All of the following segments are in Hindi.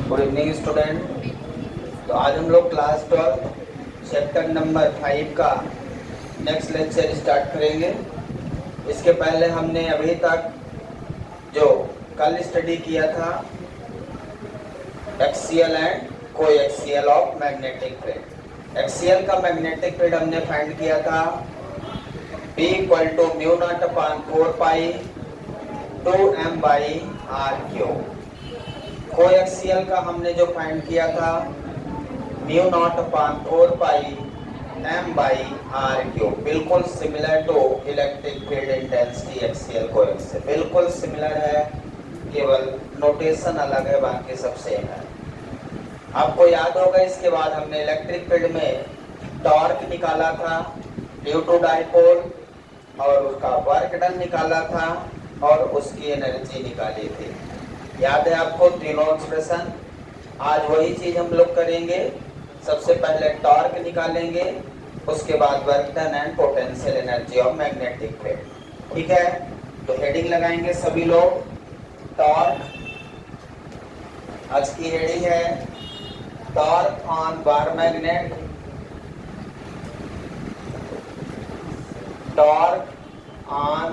Good evening student. तो आज हम लोग क्लास 12 चैप्टर नंबर 5 का नेक्स्ट लेक्चर स्टार्ट करेंगे। इसके पहले हमने अभी तक जो कल स्टडी किया था axial and coaxial of magnetic field. Axial का मैग्नेटिक फील्ड हमने फाइंड किया था B = μ0/4π 2m/r³। कोएक्सियल का हमने जो फाइंड किया था μ0/4π m/r³। बिल्कुल similar to electric field intensity axial coaxial, बिल्कुल सिमिलर है, केवल नोटेशन अलग है, बाकी सब सेम है। आपको याद होगा इसके बाद हमने इलेक्ट्रिक फील्ड में टॉर्क निकाला था ड्यू टू डाइपोल और उसका वर्क डन निकाला था और उसकी एनर्जी निकाली थी। याद है आपको तीनों एक्सप्रेशन? आज वही चीज हम लोग करेंगे। सबसे पहले टॉर्क निकालेंगे, उसके बाद work done and potential energy of magnetic field. ठीक है, तो हेडिंग लगाएंगे सभी लोग। टॉर्क, आज की हेडिंग है torque on bar magnet. Torque on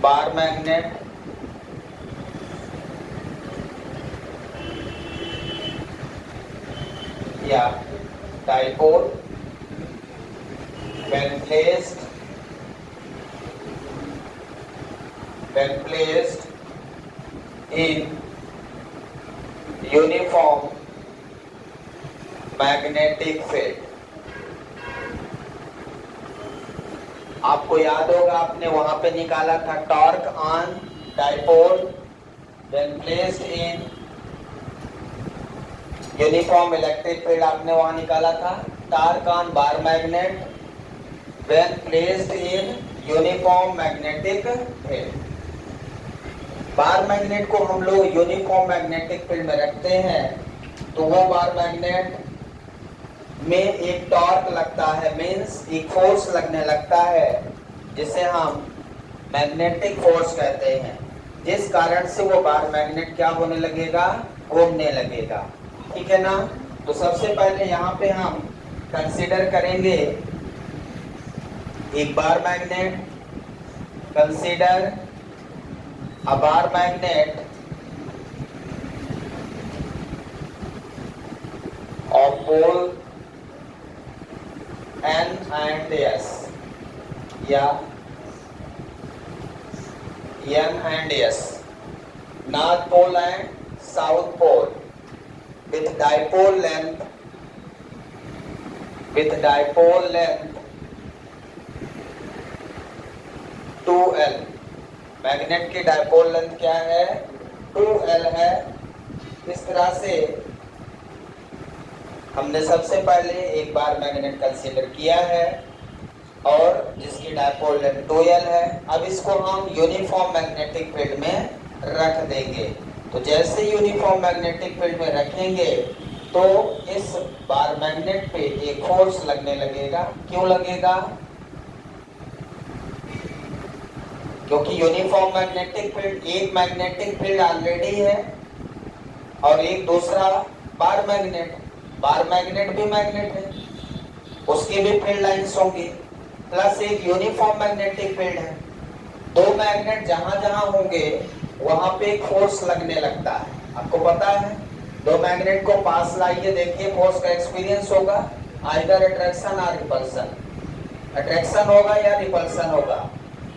bar magnet या dipole when placed in uniform magnetic field। आपको याद होगा आपने वहां पे निकाला था torque on dipole when placed in uniform electric field, आपने वहां निकाला था torque on bar magnet when placed in uniform magnetic field. Bar magnet को हम लोग यूनिफॉर्म मैग्नेटिक फील्ड में रखते हैं तो वो बार मैग्नेट में एक टॉर्क लगता है, मीन्स एक फोर्स लगने लगता है जिसे हम मैग्नेटिक फोर्स कहते हैं, जिस कारण से वो बार मैग्नेट क्या होने लगेगा, घूमने लगेगा। ठीक है ना। तो सबसे पहले यहाँ पे हम कंसीडर करेंगे एक bar magnet. Consider a bar magnet of pole N and S या N and S, North Pole and South Pole, with dipole length 2L। Magnet की डाइपोल लेंथ क्या है, 2L है। इस तरह से हमने सबसे पहले एक बार मैग्नेट कंसीडर किया है और जिसकी डाइपोल लेंथ 2L है। अब इसको हम यूनिफॉर्म मैग्नेटिक फील्ड में रख देंगे। तो जैसे यूनिफॉर्म मैग्नेटिक फील्ड में रखेंगे तो इस बार मैग्नेट पे एक फोर्स लगने लगेगा। क्यों लगेगा? क्योंकि यूनिफॉर्म मैग्नेटिक फील्ड, एक मैग्नेटिक फील्ड ऑलरेडी है और एक दूसरा बार मैग्नेट। बार मैग्नेट भी मैग्नेट है, उसकी भी फील्ड लाइंस होंगी, प्लस एक यूनिफॉर्म मैग्नेटिक फील्ड है। दो मैग्नेट जहां जहां होंगे वहां पे एक फोर्स लगने लगता है। आपको पता है, दो मैग्नेट को पास लाइए, देखिए फोर्स का एक्सपीरियंस होगा, आइदर अट्रैक्शन और रिपल्सन। अट्रैक्शन होगा या रिपल्सन होगा।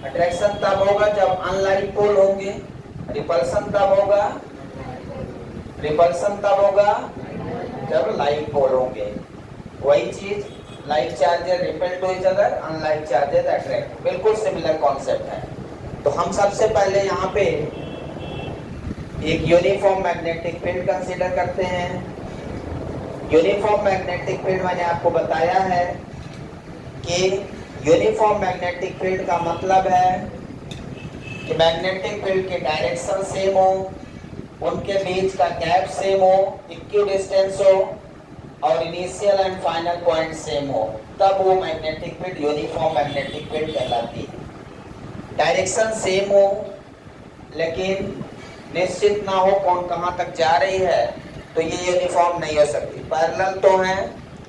अट्रैक्शन तब होगा जब अनलाइक पोल होंगे, रिपल्सन तब होगा जब लाइक पोल होंगे। वही चीज, like charges repel to each other, unlike charges attract, बिल्कुल सिमिलर कॉन्सेप्ट है। तो हम सबसे पहले यहाँ पे एक यूनिफॉर्म मैग्नेटिक फील्ड कंसीडर करते हैं। यूनिफॉर्म मैग्नेटिक फील्ड मैंने आपको बताया है कि यूनिफॉर्म मैग्नेटिक फील्ड का मतलब है कि मैग्नेटिक फील्ड की डायरेक्शन सेम हो, उनके बीच का गैप सेम हो, इक्विडिस्टेंस हो, और initial and final point same हो, तब वो magnetic field uniform magnetic field कहलाती है। डायरेक्शन सेम हो लेकिन निश्चित ना हो कौन कहाँ तक जा रही है, तो ये यूनिफॉर्म नहीं हो सकती। पैरेलल तो है,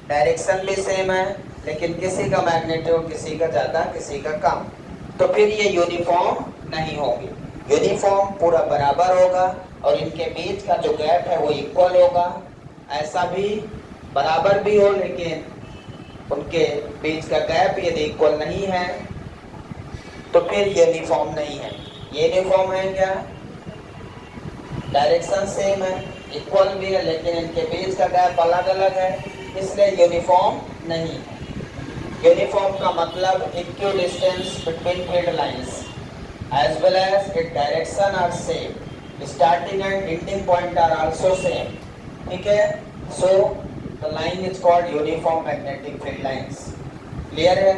डायरेक्शन भी सेम है, लेकिन किसी का मैग्नीट्यूड किसी का ज़्यादा किसी का कम, तो फिर ये यूनिफॉर्म नहीं होगी। यूनिफॉर्म पूरा बराबर होगा और इनके बीच का जो गैप है वो इक्वल होगा। ऐसा भी बराबर भी हो लेकिन उनके बीच का गैप यदि इक्वल नहीं है तो फिर यूनिफॉर्म नहीं है। यूनिफॉर्म है क्या? डायरेक्शन सेम है, इक्वल भी है, लेकिन इनके बीच का गैप अलग अलग है, इसलिए यूनिफॉर्म नहीं है। यूनिफॉर्म का मतलब equal distance between field lines as well as its direction are same, starting and ending point are also same, ठीक है? So the line is called uniform magnetic field lines. Clear है?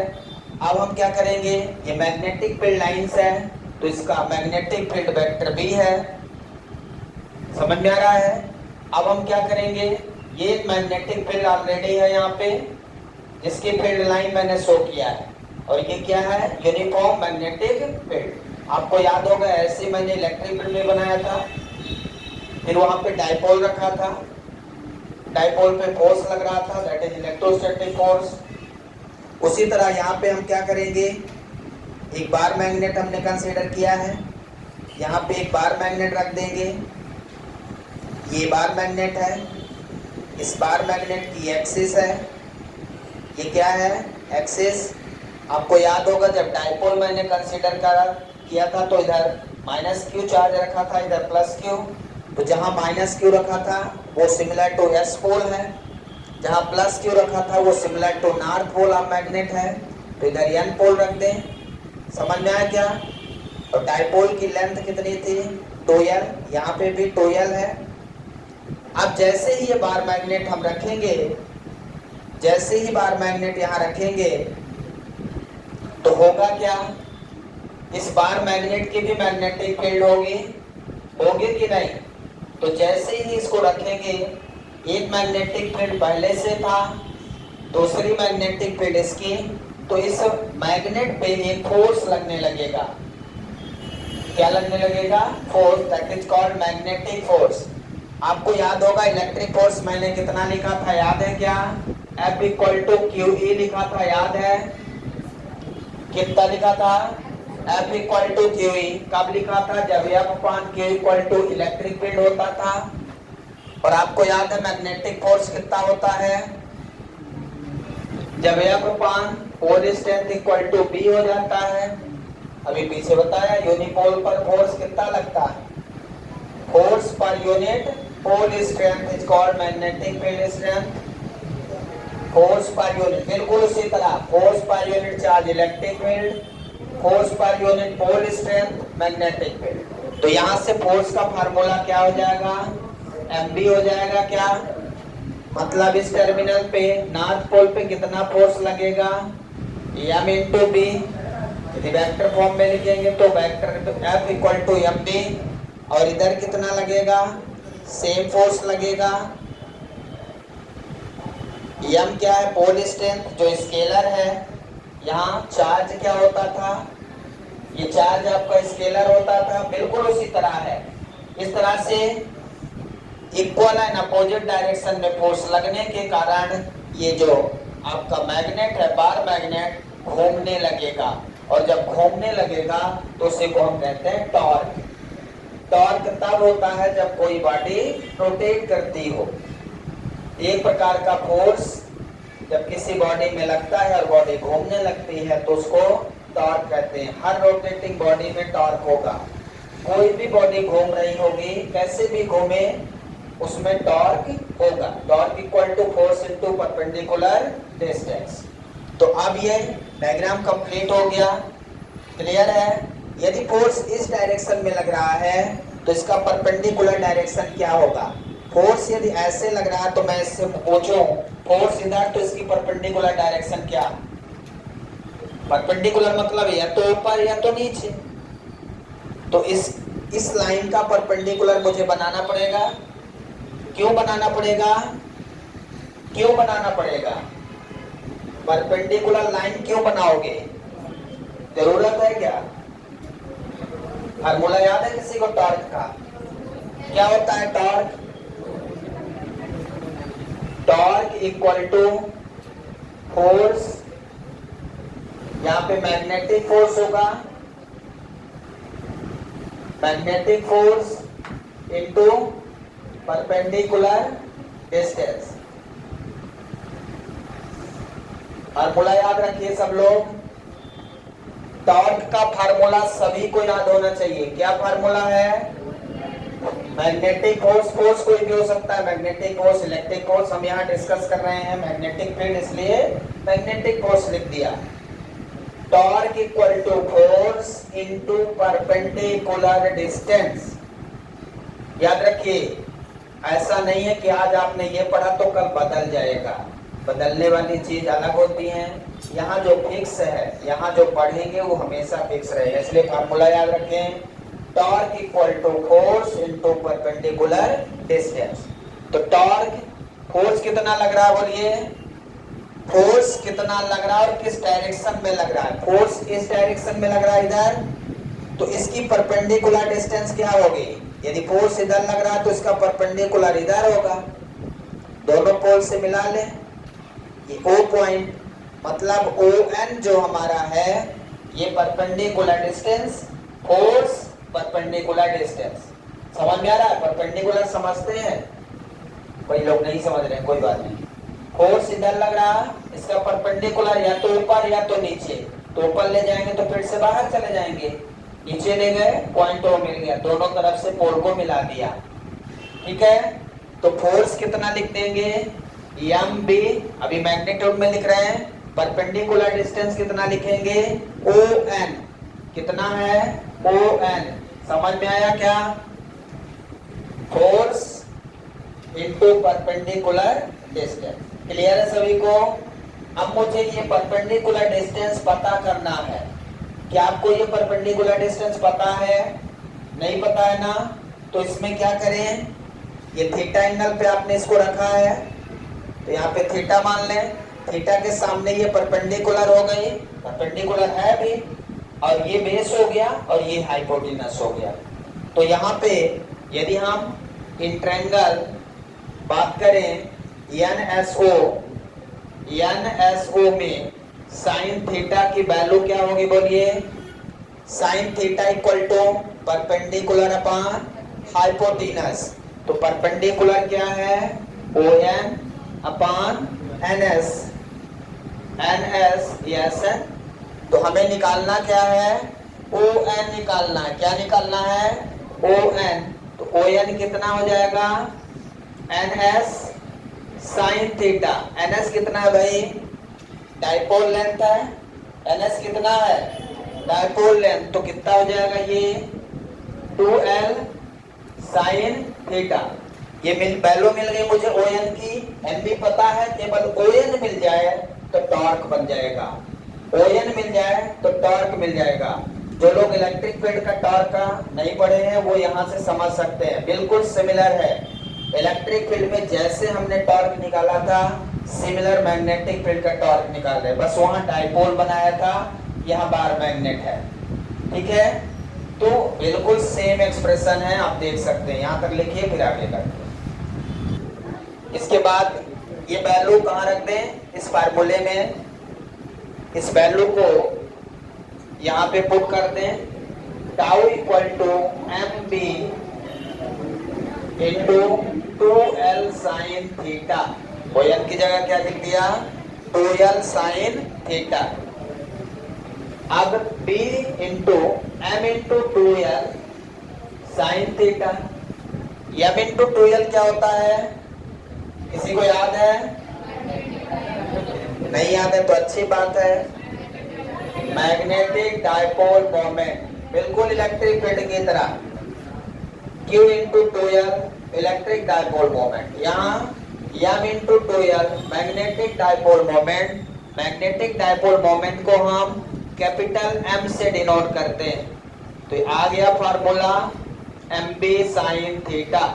अब हम क्या करेंगे, ये मैग्नेटिक फील्ड लाइंस है तो इसका मैग्नेटिक फील्ड वेक्टर भी है, समझ में आ रहा है? अब हम क्या करेंगे, ये एक मैग्नेटिक फील्ड ऑलरेडी है यहाँ पे जिसकी फील्ड लाइन मैंने शो किया है, और ये क्या है? Uniform magnetic field. आपको याद होगा ऐसे मैंने इलेक्ट्रिक फील्ड में बनाया था, फिर वहां पे डाइपोल रखा था, डाइपोल पे फोर्स लग रहा था, दैट इज इलेक्ट्रोस्टैटिक फोर्स। उसी तरह यहाँ पे हम क्या करेंगे, एक बार मैग्नेट हमने कंसीडर किया है, यहाँ पे एक बार मैग्नेट रख देंगे, ये बार मैग्नेट है, इस बार मैग्नेट की एक्सिस है, ये क्या है? एक्सिस। आपको याद होगा जब डाइपोल मैंने कंसीडर किया था तो इधर माइनस क्यू चार्ज रखा था, इधर प्लस क्यू, तो जहाँ माइनस क्यू रखा था वो सिमिलर टू एस पोल है, जहाँ प्लस क्यू रखा था वो similar to north pole of magnet है, तो इधर एन पोल रख दें। समझ में आया क्या? और डाइपोल की लेंथ कितनी थी? 2l, यहाँ पे भी 2l है। अब जैसे ही ये बार मैग्नेट हम रखेंगे, जैसे ही बार मैग्नेट यहाँ रखेंगे तो होगा क्या, इस बार मैग्नेट की भी मैग्नेटिक फील्ड होगी कि नहीं? तो जैसे ही इसको रखेंगे, एक मैग्नेटिक फील्ड पहले से था, दूसरी मैग्नेटिक फील्ड इसकी, तो इस मैग्नेट पे एक फोर्स लगने लगेगा। क्या लगने लगेगा? Force, that is called magnetic force. आपको याद होगा इलेक्ट्रिक फोर्स मैंने कितना लिखा था, याद है क्या? F equal to Q E लिखा था, याद है? कितना लिखा था? F equal to Q E. कब लिखा था? जब F upon Q equal to electric field होता था। और आपको याद है मैग्नेटिक फोर्स कितना होता है? जब F upon pole strength equal to B हो जाता है। अभी पीछे बताया यूनिपोल पर फोर्स कितना लगता है? Force per unit pole strength is called magnetic field strength. Force per unit, बिल्कुल उसी तरह force per unit charge electric field, force per unit pole strength magnetic field. तो यहाँ से फोर्स का फार्मूला क्या हो जाएगा? mb हो जाएगा। क्या मतलब? इस टर्मिनल पे नॉर्थ पोल पे कितना फोर्स लगेगा? m into B. यदि वेक्टर फॉर्म में लिखेंगे तो vector F equal to mb, और इधर कितना लगेगा? सेम फोर्स लगेगा। m क्या है? पोल स्ट्रेंथ जो स्केलर है। यहाँ चार्ज क्या होता था? ये चार्ज आपका स्केलर होता था, बिल्कुल उसी तरह है। इस तरह से इक्वल एंड अपोजिट डायरेक्शन में फोर्स लगने के कारण ये जो आपका मैग्नेट है, बार मैग्नेट, घूमने लगेगा, और जब घूमने लगेगा तो उसे को हम कहते हैं टॉर्क। टॉर्क तब होता है जब कोई बॉडी रोटेट करती हो। एक प्रकार का फोर्स जब किसी बॉडी में लगता है और बॉडी घूमने लगती है तो उसको टॉर्क कहते हैं। हर रोटेटिंग बॉडी में टॉर्क होगा। कोई भी बॉडी घूम रही होगी, कैसे भी घूमे, उसमें टॉर्क होगा। Torque equal to force into perpendicular distance. तो अब ये डायग्राम कंप्लीट हो गया। क्लियर है? यदि फोर्स इस डायरेक्शन में लग रहा है तो इसका परपेंडिकुलर डायरेक्शन क्या होगा? फोर्स यदि ऐसे लग रहा है तो मैं इससे पूछूं फोर्स इधर, तो इसकी परपेंडिकुलर डायरेक्शन क्या? परपेंडिकुलर मतलब या तो ऊपर या तो नीचे। तो इस लाइन का परपेंडिकुलर मुझे बनाना पड़ेगा। क्यों बनाना पड़ेगा? क्यों बनाना पड़ेगा? परपेंडिकुलर लाइन क्यों बनाओगे? जरूरत है क्या? फार्मूला याद है किसी को टॉर्क का? क्या होता है torque? Torque equal to force, यहां पे मैग्नेटिक फोर्स होगा, magnetic force into perpendicular distance. Formula याद रखिए सब लोग। टॉर्क का फार्मूला सभी को याद होना चाहिए। क्या फार्मूला है? मैग्नेटिक फोर्स, फोर्स कोई भी हो सकता है, मैग्नेटिक फोर्स, इलेक्ट्रिक फोर्स, हम यहाँ डिस्कस कर रहे हैं मैग्नेटिक फील्ड, इसलिए मैग्नेटिक फोर्स लिख दिया। Torque equal to force into perpendicular distance. याद रखिए, ऐसा नहीं है कि आज आपने ये पढ़ा तो कल बदल जाएगा। बदलने वाली चीज अलग होती है। यहाँ जो फिक्स है, यहाँ जो पढ़ेंगे वो हमेशा फिक्स रहेगा, इसलिए फार्मूला याद रखें। Torque equal to force into perpendicular distance. तो टॉर्क, फोर्स कितना लग रहा है बोलिए? फोर्स कितना लग रहा है और किस डायरेक्शन में लग रहा है? फोर्स इस डायरेक्शन में लग रहा है इधर, तो इसकी परपेंडिकुलर डिस्टेंस क्या होगी? यदि फोर्स इधर लग रहा है तो इसका परपेंडिकुलर इधर होगा। दोनों पोल से मिला लें, ये O पॉइंट मतलब ON जो हमारा है, ये perpendicular distance, force perpendicular distance. समझ में आ रहा है? परपेंडिकुलर समझते हैं, कोई लोग नहीं समझ रहे, कोई बात नहीं। फोर्स इधर लग रहा, इसका परपेंडिकुलर या तो ऊपर या तो नीचे, तो ऊपर ले जाएंगे तो फिर से बाहर चले जाएंगे, नीचे ले गए पॉइंट O मिल गया, दोनों तरफ से पोल को मिला दिया। ठीक है, तो फोर्स कितना लिख देंगे? MB, अभी मैग्नीट्यूड में लिख रहे हैं। परपेंडिकुलर डिस्टेंस कितना लिखेंगे? ON। कितना है? ON। समझ में आया क्या? Force into perpendicular distance. Clear है सभी को? अब मुझे ये परपेंडिकुलर डिस्टेंस पता करना है। क्या आपको ये परपेंडिकुलर डिस्टेंस पता है? नहीं पता है ना? तो इसमें क्या करें, ये थीटा एंगल पे आपने इसको रखा है, तो यहाँ पे थीटा मान लें। थीटा के सामने ये परपेंडिकुलर हो गई, परपेंडिकुलर है भी, और ये बेस हो गया और ये हाइपोटेनस हो गया। तो यहाँ पे यदि हम इन ट्रायंगल बात करें NSO में साइन थीटा की वैल्यू क्या होगी बोलिए? Sine theta equal to perpendicular upon hypotenuse. तो परपेंडिकुलर क्या है? ON upon NS। यस, तो हमें निकालना क्या है? ON निकालना है। क्या निकालना है? ON। तो ON कितना हो जाएगा? NS sine theta. NS कितना है भाई? डाइपोल लेंथ है। NS कितना है? Dipole length. तो कितना हो जाएगा ये? 2L sine theta. ये वैल्यू मिल गई मुझे ON की। MB पता है, केवल ON मिल जाए तो टॉर्क बन जाएगा। ON मिल जाए तो टॉर्क मिल जाएगा। जो लोग इलेक्ट्रिक फील्ड का टॉर्क का नहीं पढ़े हैं वो यहाँ से समझ सकते हैं, बिल्कुल सिमिलर है। इलेक्ट्रिक फील्ड में जैसे हमने टॉर्क निकाला था, सिमिलर मैग्नेटिक फील्ड का टॉर्क निकाल रहे, बस वहां डाइपोल बनाया था, यहाँ बार मैग्नेट है। ठीक है, तो बिल्कुल सेम एक्सप्रेशन है, आप देख सकते हैं। यहाँ तक लिखिए फिर आगे करते हैं। इसके बाद ये वैल्यू कहाँ रख दें? इस फार्मूले में इस वैल्यू को यहाँ पे पुट कर दें। Tau equal to MB into 2L sine theta. ON की जगह क्या लिख दिया? 2L sine theta. अब B into M into 2L sine theta. M into 2L क्या होता है? किसी को याद है? नहीं याद है तो अच्छी बात है। मैग्नेटिक डाइपोल मोमेंट, बिल्कुल इलेक्ट्रिक फील्ड की तरह। Q into 2L electric dipole moment. यहाँ M into 2L magnetic dipole moment. Magnetic dipole moment को हम कैपिटल M से डिनोट करते हैं। तो आ गया फार्मूला MB साइन थीटा।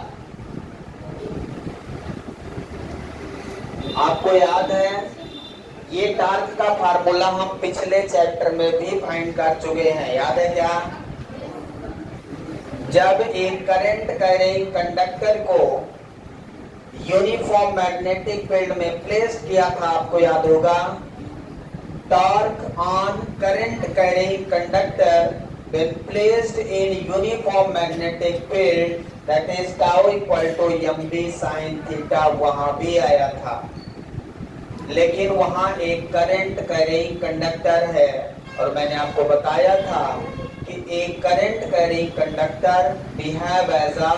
आपको याद है ये टार्क का फार्मूला हम पिछले चैप्टर में भी फाइंड कर चुके हैं, याद है क्या? जब एक करंट कैरिंग कंडक्टर को यूनिफॉर्म मैग्नेटिक फील्ड में प्लेस किया था, आपको याद होगा, torque on current carrying conductor when placed in uniform magnetic field that is tau equal to mv sin theta वहां भी आया था। लेकिन वहां एक करंट कैरिंग कंडक्टर है और मैंने आपको बताया था कि एक current carrying conductor behave as a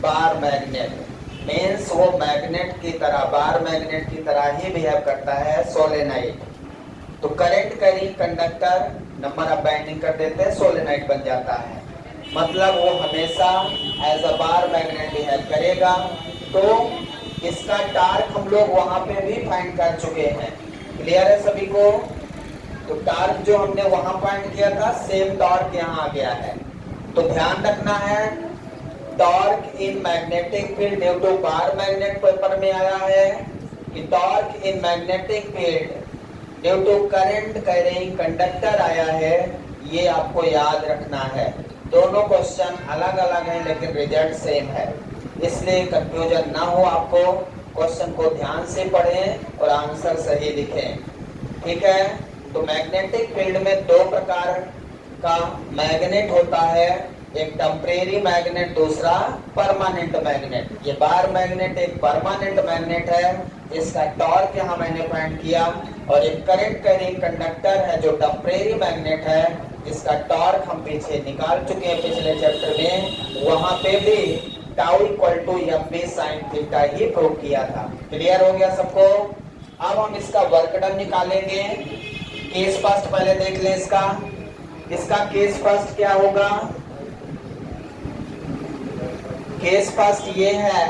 bar magnet, means वो मैग्नेट की तरह, बार मैग्नेट की तरह ही बिहेव करता है सोलेनाइड। तो current carrying conductor number of binding कर देते हैं, सोलेनाइड बन जाता है, मतलब वो हमेशा as a bar magnet behave करेगा। तो इसका टार्क हम लोग वहां पे भी फाइंड कर चुके हैं, क्लियर है सभी को? तो टार्क जो हमने वहां फाइंड किया था सेम टॉर्क यहाँ आ गया है। तो ध्यान रखना है, torque in magnetic field due to bar magnet paper में आया है कि torque in magnetic field due to current carrying conductor आया है, ये आपको याद रखना है। दोनों क्वेश्चन अलग अलग हैं लेकिन रिजल्ट सेम है, इसलिए कंफ्यूजन ना हो आपको। क्वेश्चन को ध्यान से पढ़ें और आंसर सही लिखें, ठीक है? तो मैग्नेटिक फील्ड में दो प्रकार का मैग्नेट होता है, एक टेम्परेरी मैग्नेट, दूसरा परमानेंट मैग्नेट। ये बार मैग्नेट एक परमानेंट मैग्नेट है, इसका टॉर्क यहाँ मैंने फाइंड किया, और एक करंट कैरिंग कंडक्टर है जो टेम्परेरी मैग्नेट है, इसका टॉर्क हम पीछे निकाल चुके हैं पिछले चैप्टर में, वहां पे भी tau equal to mv sin theta ही प्रूव किया था। क्लियर हो गया सबको? अब हम इसका वर्क डन निकालेंगे। केस फर्स्ट पहले देख लें इसका केस फर्स्ट क्या होगा? केस फर्स्ट ये है,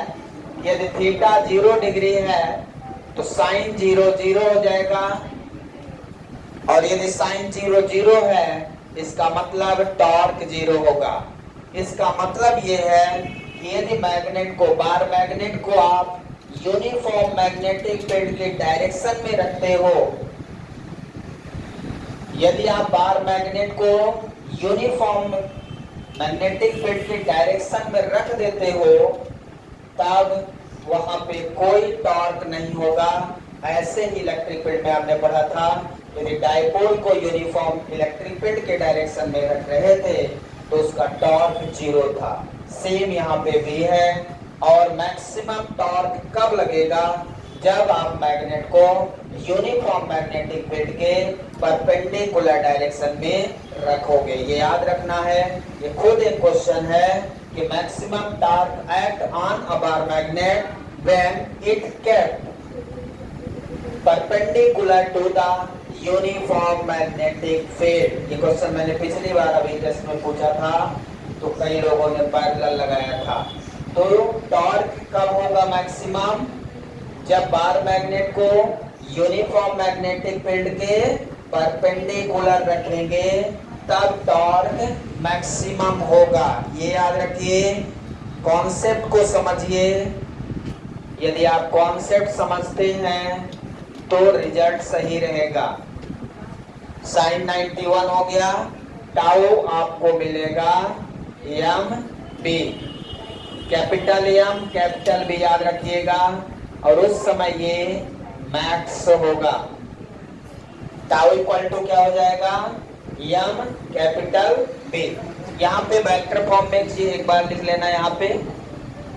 यदि थीटा 0 डिग्री है तो साइन 0 0 हो जाएगा, और यदि साइन 0 0 है इसका मतलब टॉर्क 0 होगा। इसका मतलब ये है कि यदि मैग्नेट को, बार मैग्नेट को आप यूनिफॉर्म मैग्नेटिक फील्ड के डायरेक्शन में रखते हो, यदि आप बार मैग्नेट को यूनिफॉर्म मैग्नेटिक फील्ड के डायरेक्शन में रख देते हो तब वहां पे कोई टॉर्क नहीं होगा। ऐसे ही इलेक्ट्रिक फील्ड में आपने पढ़ा था, यदि डायपोल को यूनिफॉर्म इलेक्ट्रिक फील्ड के डायरेक्शन में रख रहे थे तो उसका टॉर्क 0 था। सेम यहाँ पे भी है। और मैक्सिमम टॉर्क कब लगेगा? जब आप मैग्नेट को यूनिफॉर्म मैग्नेटिक फील्ड के परपेंडिकुलर डायरेक्शन में रखोगे, ये याद रखना है। ये खुद एक क्वेश्चन है कि maximum torque act on a bar magnet when it kept perpendicular to the uniform magnetic field. ये क्वेश्चन मैंने पिछली बार अभी टेस्ट में पूछा था तो कई लोगों ने पैरेलल लगाया था। तो टॉर्क कब होगा मैक्सिमम? जब बार मैग्नेट को यूनिफॉर्म मैग्नेटिक फील्ड के परपेंडिकुलर रखेंगे तब टॉर्क मैक्सिमम होगा। ये याद रखिए, कॉन्सेप्ट को समझिए। यदि आप कॉन्सेप्ट समझते हैं तो रिजल्ट सही रहेगा। साइन 91 हो गया, टाउ आपको मिलेगा M B, capital M capital B याद रखिएगा, और उस समय ये मैक्स होगा। टाउ इक्वल टू क्या हो जाएगा? M capital B. यहाँ पे वेक्टर फॉर्म में एक बार लिख लेना, यहाँ पे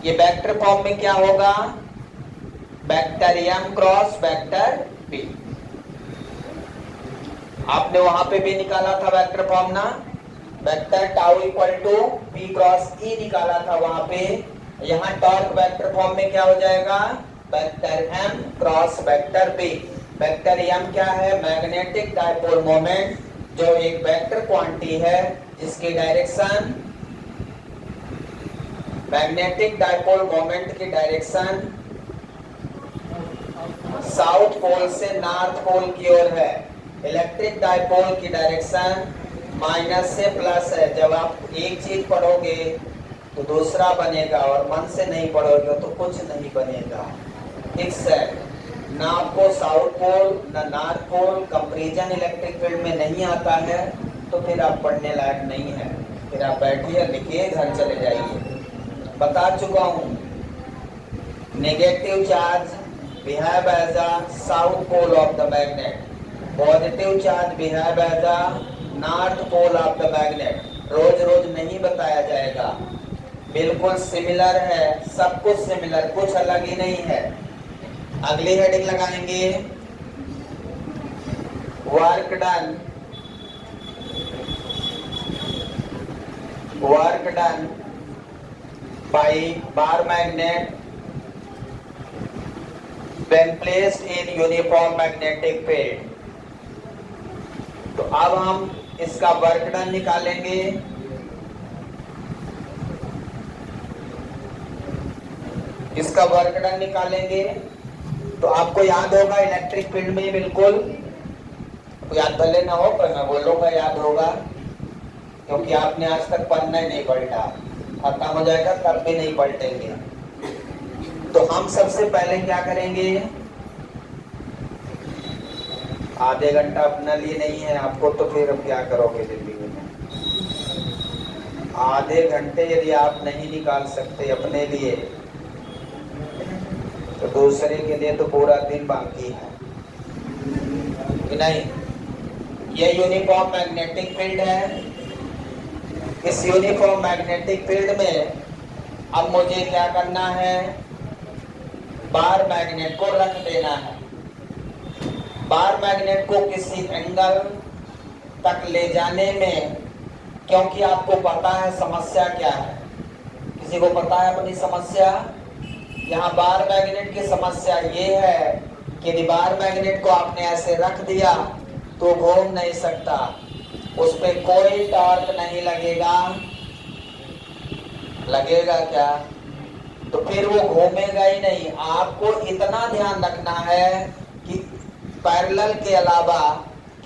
ये वेक्टर फॉर्म में क्या होगा? Vector M cross vector b. आपने वहां पे भी निकाला था वेक्टर फॉर्म ना, vector tau equal to b cross e निकाला था वहां पे। यहाँ टॉर्क वेक्टर फॉर्म में क्या हो जाएगा? Vector M cross vector B. Vector M क्या है? मैग्नेटिक डायपोल मोमेंट, जो एक वेक्टर क्वांटिटी है जिसकी डायरेक्शन, मैग्नेटिक डायपोल मोमेंट की डायरेक्शन साउथ पोल से नॉर्थ पोल की ओर है। इलेक्ट्रिक डायपोल की डायरेक्शन माइनस से प्लस है। जब आप एक चीज पढ़ोगे तो दूसरा बनेगा, और मन से नहीं पढ़ोगे तो कुछ नहीं बनेगा। फिक्स है। ना आपको साउथ पोल ना north pole comparison electric field में नहीं आता है तो फिर आप पढ़ने लायक नहीं है। फिर आप बैठिए, लिखिए, घर चले जाइए। बता चुका हूँ, negative charge behave as a south pole of the magnet, positive charge behave as a north pole of the magnet. रोज रोज नहीं बताया जाएगा, बिल्कुल सिमिलर है, सब कुछ सिमिलर, कुछ अलग ही नहीं है। अगली हेडिंग लगाएंगे, work done, work done by bar magnet when placed in uniform magnetic field। तो अब हम इसका वर्क डन निकालेंगे। इसका वर्क डन निकालेंगे तो आपको याद होगा इलेक्ट्रिक फील्ड में बिल्कुल याद भले ना हो पर मैं बोलूंगा याद होगा, क्योंकि आपने आज तक पढ़ना ही नहीं पलटा, खत्म हो जाएगा तब भी नहीं पलटेंगे। तो हम सबसे पहले क्या करेंगे, आधे घंटा अपने लिए नहीं है आपको, तो फिर अब क्या करोगे जिंदगी में? आधे घंटे यदि आप नहीं निकाल सकते अपने लिए तो दूसरे के लिए तो पूरा दिन बाकी है कि नहीं। ये यूनिफॉर्म मैग्नेटिक फील्ड है। इस यूनिफॉर्म मैग्नेटिक फील्ड में अब मुझे क्या करना है, बार मैग्नेट को रख देना है। बार मैग्नेट को किसी एंगल तक ले जाने में, क्योंकि आपको पता है समस्या क्या है, किसी को पता है अपनी समस्या? यहाँ बार मैग्नेट की समस्या ये है कि यदि बार मैग्नेट को आपने ऐसे रख दिया तो घूम नहीं सकता, उस पे कोई टॉर्क नहीं लगेगा। लगेगा क्या? तो फिर वो घूमेगा ही नहीं। आपको इतना ध्यान रखना है कि पैरेलल के अलावा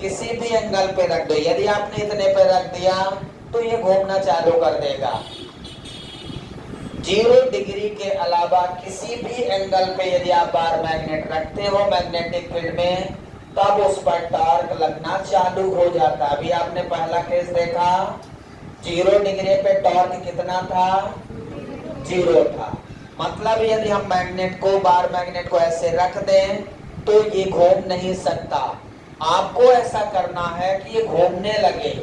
किसी भी एंगल पे रख दो, यदि आपने इतने पे रख दिया तो ये घूमना चालू कर देगा। 0 डिग्री के अलावा किसी भी एंगल पे यदि आप बार मैग्नेट रखते हो मैग्नेटिक फील्ड में, तब उस पर टॉर्क लगना चालू हो जाता है। अभी आपने पहला केस देखा, 0 डिग्री पे टॉर्क कितना था? 0 था। मतलब यदि हम मैग्नेट को, बार मैग्नेट को ऐसे रख दें तो ये घूम नहीं सकता। आपको ऐसा करना है कि ये घूमने लगे।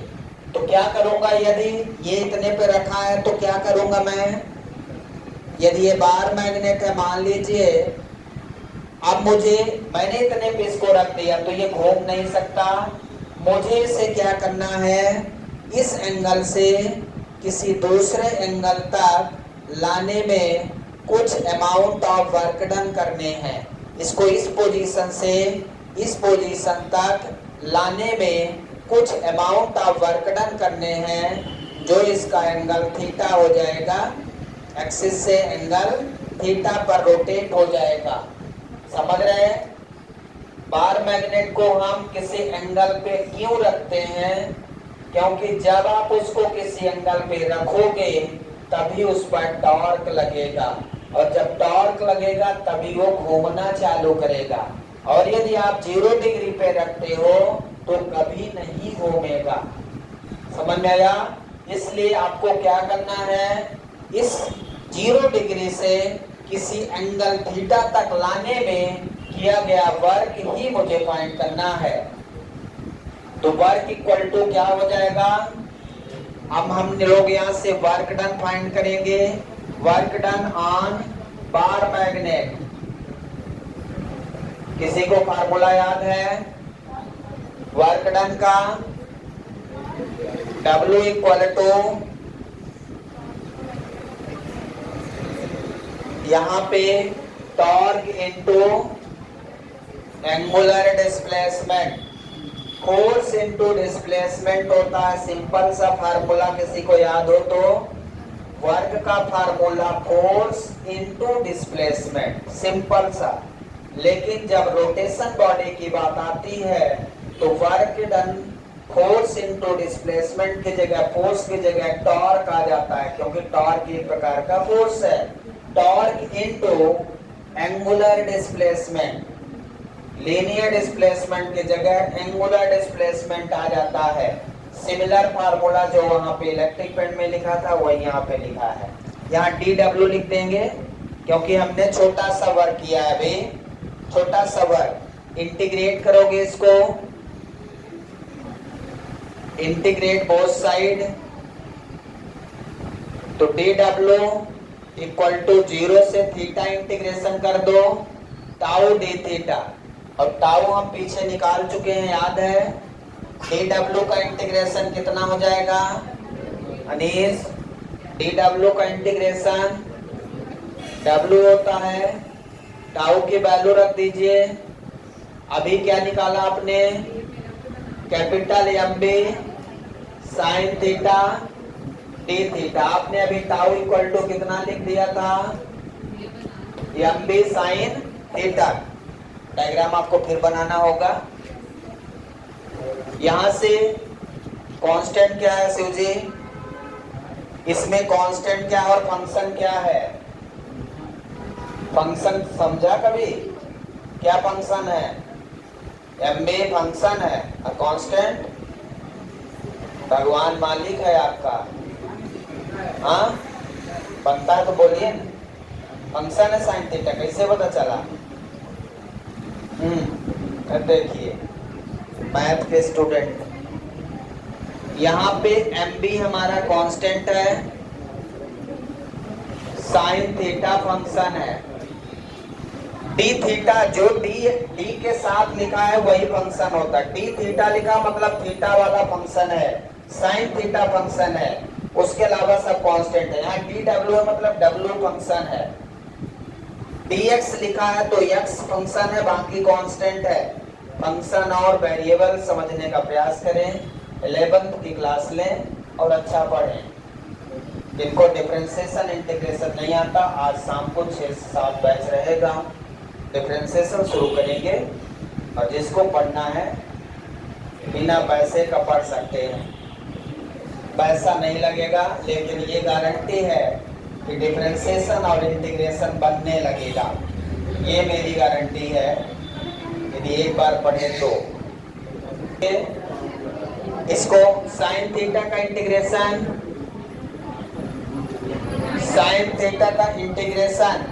तो क्या करूंगा, यदि ये इतने पे रखा है तो क्या करूंगा मैं, यदि ये बार मैग्नेट है मान लीजिए, अब मैंने इतने पे इसको रख दिया तो ये घूम नहीं सकता। मुझे इसे क्या करना है, इस एंगल से किसी दूसरे एंगल तक लाने में कुछ अमाउंट ऑफ वर्क डन करने हैं। इसको इस पोजीशन से इस पोजीशन तक लाने में कुछ अमाउंट ऑफ वर्क डन करने हैं, जो इसका एंगल थीटा हो जाएगा, एक्सिस से एंगल थीटा पर रोटेट हो जाएगा। समझ रहे हैं? बार मैग्नेट को हम किसी एंगल पे क्यों रखते हैं? क्योंकि जब आप उसको किसी एंगल पे रखोगे तभी उस पर टॉर्क लगेगा, और जब टॉर्क लगेगा तभी वो घूमना चालू करेगा। और यदि आप 0 डिग्री पे रखते हो तो कभी नहीं घूमेगा। समझ में आया? इसलिए आपको क्या करना है, इस 0 डिग्री से किसी एंगल थीटा तक लाने में किया गया वर्क ही मुझे फाइंड करना है। तो वर्क इक्वल टू क्या हो जाएगा, अब हम लोग यहाँ से वर्क डन फाइंड करेंगे। Work done on bar magnet, किसी को फार्मूला याद है वर्क डन का? W इक्वल टू, यहाँ पे torque into angular displacement, force into displacement होता है। सिंपल सा फार्मूला किसी को याद हो तो, वर्क का formula force into displacement, simple सा। लेकिन जब रोटेशन बॉडी की बात आती है तो work done force into displacement की जगह, फोर्स की जगह टॉर्क आ जाता है, क्योंकि टॉर्क एक प्रकार का फोर्स है। Torque into angular displacement, linear displacement की जगह एंगुलर डिस्प्लेसमेंट आ जाता है। सिमिलर फार्मूला जो वहां पे इलेक्ट्रिक फील्ड में लिखा था वही यहाँ पे लिखा है। यहाँ DW लिख देंगे क्योंकि हमने छोटा सा वर्क किया है अभी, छोटा सा वर्क। इंटीग्रेट करोगे इसको, इंटीग्रेट बोथ साइड, तो DW इक्वल टू 0 से थीटा इंटीग्रेशन कर दो, टाउ डी थीटा, और टाउ हम पीछे निकाल चुके हैं याद है। DW का इंटीग्रेशन कितना हो जाएगा अनीस? DW का इंटीग्रेशन W होता है, टाउ की वैल्यू रख दीजिए। अभी क्या निकाला आपने? Capital MB sine theta D theta. आपने अभी टाउ इक्वल टू कितना लिख दिया था? MB sine theta. डायग्राम आपको फिर बनाना होगा। यहां से कांस्टेंट क्या है शिव जी? इसमें कांस्टेंट क्या है और फंक्शन क्या है? फंक्शन समझा कभी? क्या फंक्शन है? MB फंक्शन है और कांस्टेंट भगवान मालिक है आपका। हाँ बनता है तो बोलिए। फंक्शन है साइन थीटा, कैसे पता चला? देखिए मैथ के स्टूडेंट, यहाँ पे MB हमारा कांस्टेंट है, साइन थीटा फंक्शन है, डी थीटा जो डी के साथ लिखा है वही फंक्शन होता है। डी थीटा लिखा मतलब थीटा वाला फंक्शन है, साइन थीटा फंक्शन है, उसके अलावा सब कांस्टेंट है। यहाँ DW मतलब W फंक्शन है, dx लिखा है तो x फंक्शन है, बाकी कांस्टेंट है। फंक्शन और वेरिएबल समझने का प्रयास करें, 11th की क्लास लें और अच्छा पढ़ें। जिनको डिफरेंशिएशन इंटीग्रेशन नहीं आता, आज शाम को 6-7 बैच रहेगा, डिफरेंशिएशन शुरू करेंगे। और जिसको पढ़ना है बिना पैसे का पढ़ सकते हैं, पैसा नहीं लगेगा, लेकिन ये गारंटी है कि डिफरेंशिएशन और इंटीग्रेशन बनने लगेगा। ये मेरी गारंटी है, यदि एक बार पढ़े तो। इसको साइन थीटा का इंटीग्रेशन, साइन थीटा का इंटीग्रेशन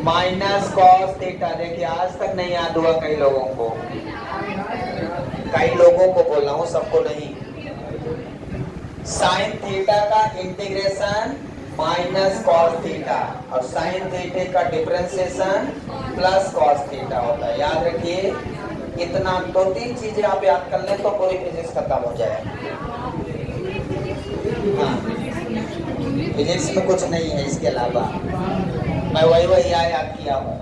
माइनस कॉस थीटा। देखिए आज तक नहीं याद हुआ कई लोगों को, कई लोगों को बोल रहा हूं, सबको नहीं। साइन थीटा का इंटीग्रेशन माइनस कॉस थीटा और साइन थीटा का डिफरेंशिएशन प्लस कॉस थीटा होता है। याद रखिए, इतना 2-3 चीजें आप याद कर लें तो पूरी फिजिक्स खत्म हो जाए। हाँ, फिजिक्स में कुछ नहीं है इसके अलावा, मैं वही याद किया हूँ।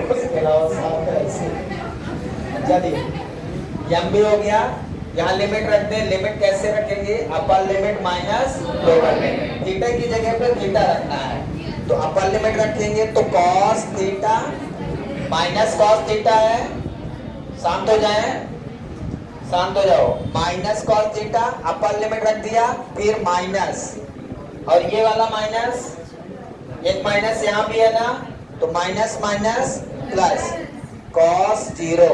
उसके अलावा चलिए MB हो गया। यहाँ लिमिट रख दें, लिमिट कैसे रखेंगे? Upper limit minus lower limit. Theta की जगह पे थीटा रखना है, तो अपर लिमिट रखेंगे तो cos theta minus cos theta है। शांत हो जाए, शांत हो जाओ। Minus cos theta, upper limit रख दिया, फिर माइनस, और ये वाला माइनस, एक माइनस यहाँ भी है ना, तो minus minus plus cos 0।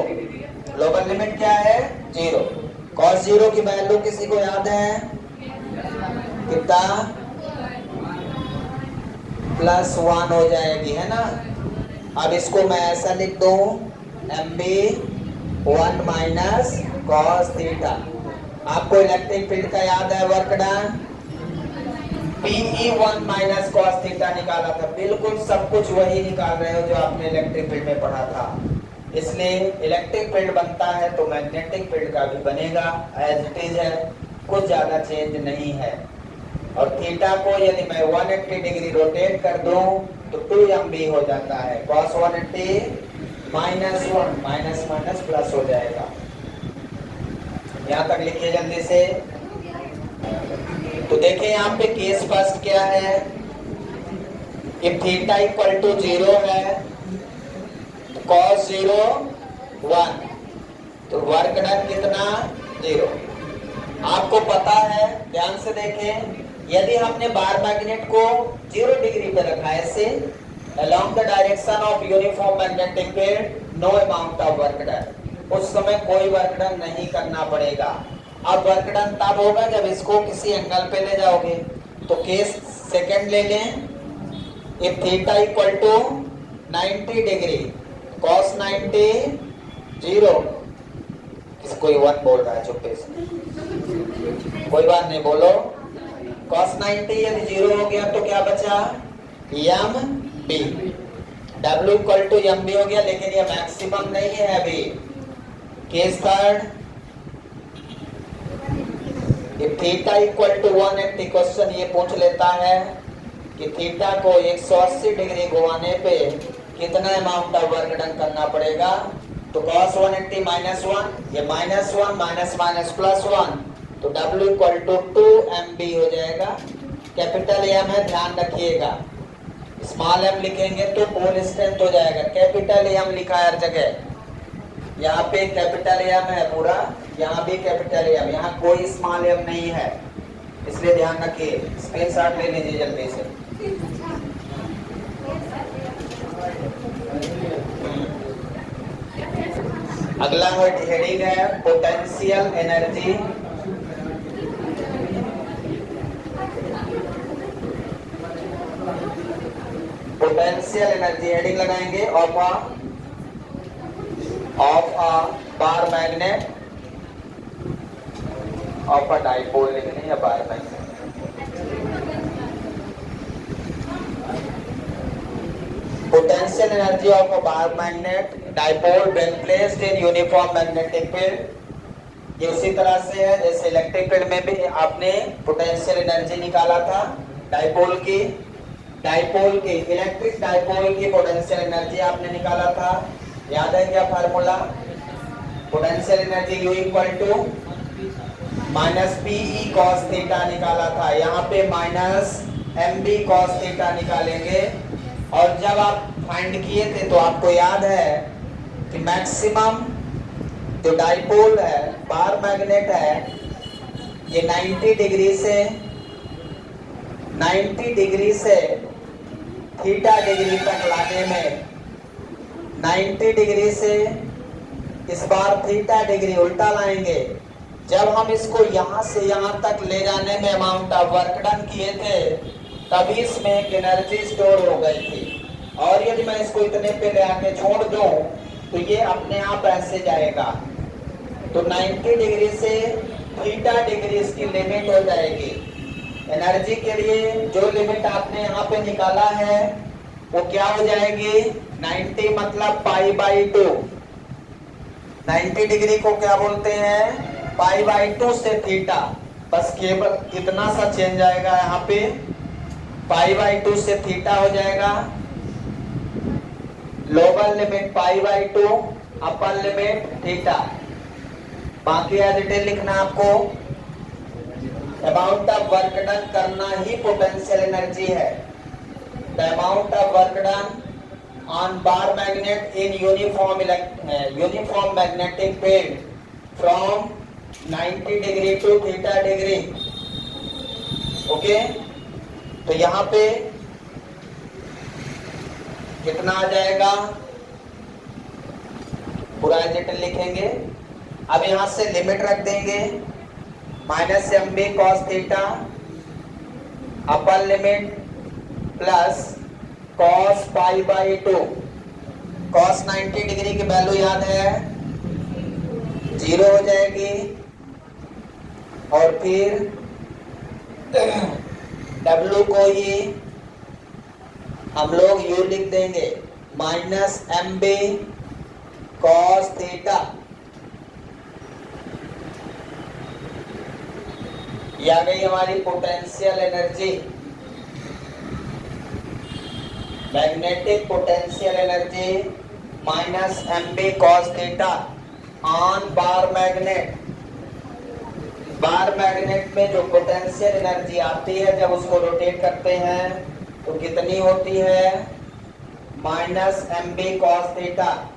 Lower limit क्या है? 0। कॉस 0 की वैल्यू किसी को याद है? कितना? +1 हो जाएगी, है ना। अब इसको मैं ऐसा लिख दूं, MB 1 माइनस कॉस थीटा। आपको इलेक्ट्रिक फील्ड का याद है work done? PE 1 minus cos theta निकाला था, बिल्कुल सब कुछ वही निकाल रहे हो जो आपने इलेक्ट्रिक फील्ड में पढ़ा था। इसलिए इलेक्ट्रिक फील्ड बनता है तो मैग्नेटिक फील्ड का भी बनेगा, एज इट इज है, कुछ ज्यादा चेंज नहीं है। और थीटा को यदि मैं 180 डिग्री रोटेट कर दूं तो 2MB हो जाता है। cos 180 -1 माइनस माइनस प्लस हो जाएगा। यहाँ तक लिखिए जल्दी से। तो देखिए यहाँ पे केस फर्स्ट क्या है? कि थीटा इक्वल टू 0 है, cos 0 1, तो वर्क डन कितना? 0। आपको पता है, ध्यान से देखें, यदि हमने बार मैग्नेट को 0 डिग्री पे रखा है ऐसे, along the direction of uniform magnetic field, no amount of work done. उस समय कोई वर्क डन नहीं करना पड़ेगा। अब वर्क डन तब होगा जब इसको किसी एंगल पे ले जाओगे। तो केस सेकंड ले लें, if theta equal to 90 degree, cos 90 0, किसी कोई 1 बोल रहा है चुप्पे से, कोई बात नहीं बोलो। cos 90 यदि 0 हो गया तो क्या बचा, M B, W equal to M B हो गया, लेकिन ये मैक्सिमम नहीं है अभी। Case third, if theta equal to 180, question ये पूछ लेता है कि थीटा को 180 डिग्री घुमाने पे कितना अमाउंट ऑफ वर्क डन करना पड़ेगा। तो cos 180 माइनस 1, ये माइनस 1 माइनस माइनस प्लस 1, तो W इक्वल टू 2mb हो जाएगा। कैपिटल एम है, ध्यान रखिएगा, स्मॉल एम लिखेंगे तो पोल स्ट्रेंथ हो जाएगा। कैपिटल एम लिखा है हर जगह, यहाँ पे कैपिटल एम है पूरा, यहाँ भी कैपिटल एम, यहाँ कोई स्मॉल एम नहीं है, इसलिए ध्यान रखिए। स्क्रीनशॉट ले लीजिए जल्दी से। अगला हेडिंग है potential energy. Potential energy heading लगाएंगे of a bar magnet, of a dipole लिखने या bar magnet. Potential energy of a bar magnet dipole when placed in uniform magnetic field. ये उसी तरह से है जैसे इलेक्ट्रिक फील्ड में भी आपने पोटेंशियल एनर्जी निकाला था डाइपोल की इलेक्ट्रिक डाइपोल की पोटेंशियल एनर्जी आपने निकाला था, याद है क्या फार्मूला। Potential energy U equal to minus P E cos theta निकाला था, यहाँ पे minus M B cos theta निकालेंगे। और जब आप फाइंड किए थे तो आपको याद है कि मैक्सिमम जो डाइपोल है, बार मैग्नेट है, ये 90 डिग्री से थीटा डिग्री तक लाने में, 90 डिग्री से इस बार थीटा डिग्री उल्टा लाएंगे। जब हम इसको यहाँ से यहाँ तक ले जाने में अमाउंट ऑफ वर्क डन किए थे, तभी इसमें एक एनर्जी स्टोर हो गई थी। और यदि मैं इसको इतने पे ले आके छोड़ दूं तो ये अपने आप ऐसे जाएगा। तो 90 डिग्री से थीटा डिग्री इसकी लिमिट हो जाएगी। एनर्जी के लिए जो लिमिट आपने यहाँ पे निकाला है वो क्या हो जाएगी, 90 मतलब π/2। 90 डिग्री को क्या बोलते हैं, π/2 से थीटा, बस केवल इतना सा चेंज आएगा यहाँ पे, π/2 से थीटा हो जाएगा। Lower limit π/2, upper limit theta. बाकी एज इट इज लिखना आपको। अमाउंट ऑफ वर्क डन करना ही पोटेंशियल एनर्जी है। The amount of work done on bar magnet in uniform magnetic field from 90 degree to theta degree. Okay, तो यहाँ पे कितना आ जाएगा, पूरा एज इट इज लिखेंगे। अब यहाँ से लिमिट रख देंगे, minus M B cos theta, upper limit plus cos π/2। Cos 90 degree की वैल्यू याद है 0 हो जाएगी। और फिर W को ये हम लोग U लिख देंगे, minus M B cos theta. ये आ गई हमारी potential energy, magnetic potential energy minus M B cos theta on bar magnet. Bar magnet में जो पोटेंशियल एनर्जी आती है जब उसको रोटेट करते हैं तो कितनी होती है, minus M B cos theta.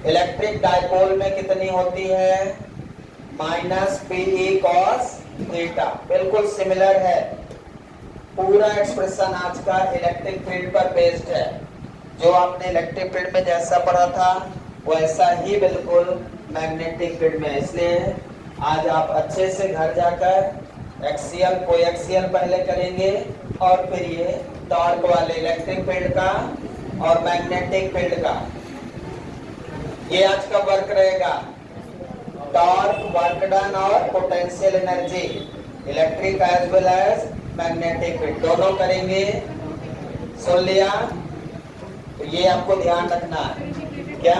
Electric dipole में कितनी होती है, माइनस पीई कॉस थीटा। बिल्कुल सिमिलर है। पूरा एक्सप्रेशन आज का इलेक्ट्रिक फील्ड पर बेस्ड है। जो आपने इलेक्ट्रिक फील्ड में जैसा पढ़ा था वैसा ही बिल्कुल मैग्नेटिक फील्ड में। इसलिए आज आप अच्छे से घर जाकर एक्सियल कोएक्सियल पहले करेंगे और फिर ये टॉर्क वाले इलेक्ट्रिक फील्ड का और मैग्नेटिक फील्ड का ये आज का वर्क रहेगा। टॉर्क, वर्क डन और potential energy, electric as well as magnetic field दोनों करेंगे। सुन लिया? तो ये आपको ध्यान रखना है क्या